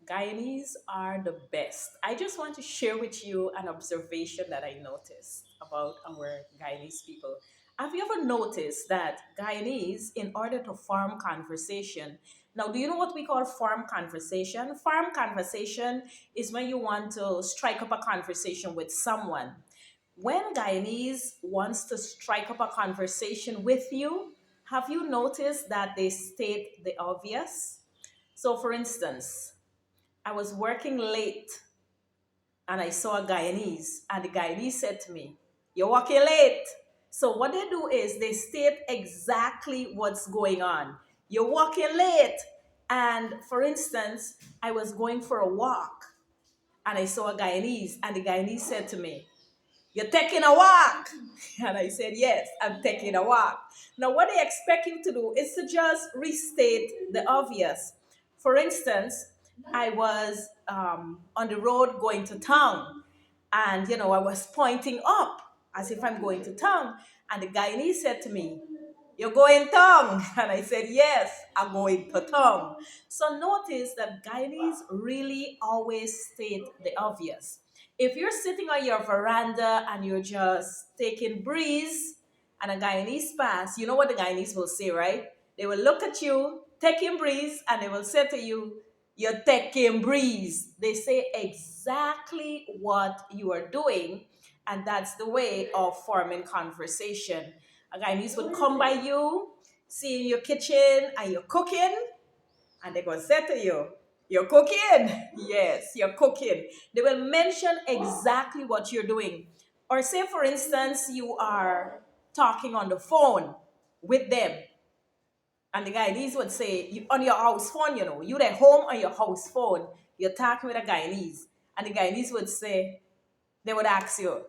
Guyanese are the best. I just want to share with you an observation that I noticed about our Guyanese people. Have you ever noticed that Guyanese, in order to farm conversation, now do you know what we call farm conversation? Farm conversation is when you want to strike up a conversation with someone. When Guyanese wants to strike up a conversation with you, have you noticed that they state the obvious? So, for instance, I was working late and I saw a Guyanese, and the Guyanese said to me, "You're working late." So, what they do is they state exactly what's going on. You're working late. And for instance, I was going for a walk and I saw a Guyanese, and the Guyanese said to me, "You're taking a walk." And I said, "Yes, I'm taking a walk." Now, what they expect you to do is to just restate the obvious. For instance, I was on the road going to town, and I was pointing up as if I'm going to town. And the Guyanese said to me, "You're going town?" And I said, "Yes, I'm going to town." So notice that Guyanese really always state the obvious. If you're sitting on your veranda and you're just taking breeze and a Guyanese pass, you know what the Guyanese will say, right? They will look at you, taking breeze, and they will say to you, "You're taking breeze." They say exactly what you are doing, and that's the way of forming conversation. A Guyanese would come by you, see in your kitchen and you're cooking, and they're going to say to you, "You're cooking?" "Yes, you're cooking." They will mention exactly what you're doing. Or say, for instance, you are talking on the phone with them, and the Guyanese would say, "You on your house phone, you're at home on your house phone, you're talking with a Guyanese." And the Guyanese would say, they would ask you,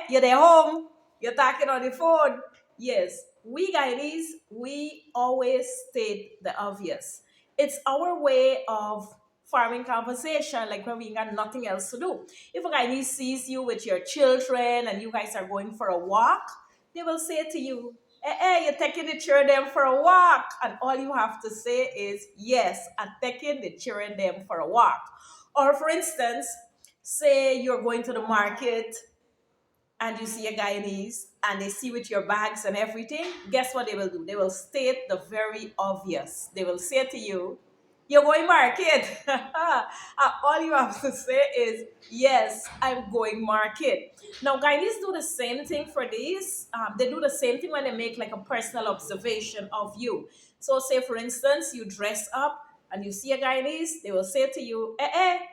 "You're at home, you're talking on the phone." Yes, we Guyanese, we always state the obvious. It's our way of farming conversation, like when we got nothing else to do. If a Guyanese sees you with your children and you guys are going for a walk, they will say to you, you're taking the children for a walk." And all you have to say is, "Yes, I'm taking the children for a walk." Or for instance, say you're going to the market and you see a Guyanese and they see with your bags and everything, guess what they will do? They will state the very obvious. They will say to you, "You're going market." All you have to say is, "Yes, I'm going market." Now, Guyanese do the same thing for these. They do the same thing when they make like a personal observation of you. So, say for instance, you dress up and you see a Guyanese, they will say to you,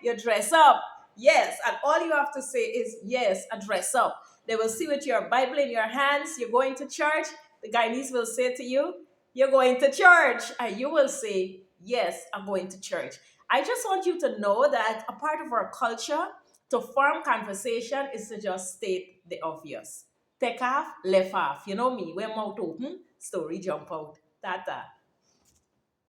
you dress up." Yes, and all you have to say is, "Yes, I dress up." They will see with your Bible in your hands, you're going to church. The Guyanese will say to you, "You're going to church." And you will say, "Yes, I'm going to church." I just want you to know that a part of our culture to form conversation is to just state the obvious. Take off, left off. You know me, when mouth open, story jump out. Tata.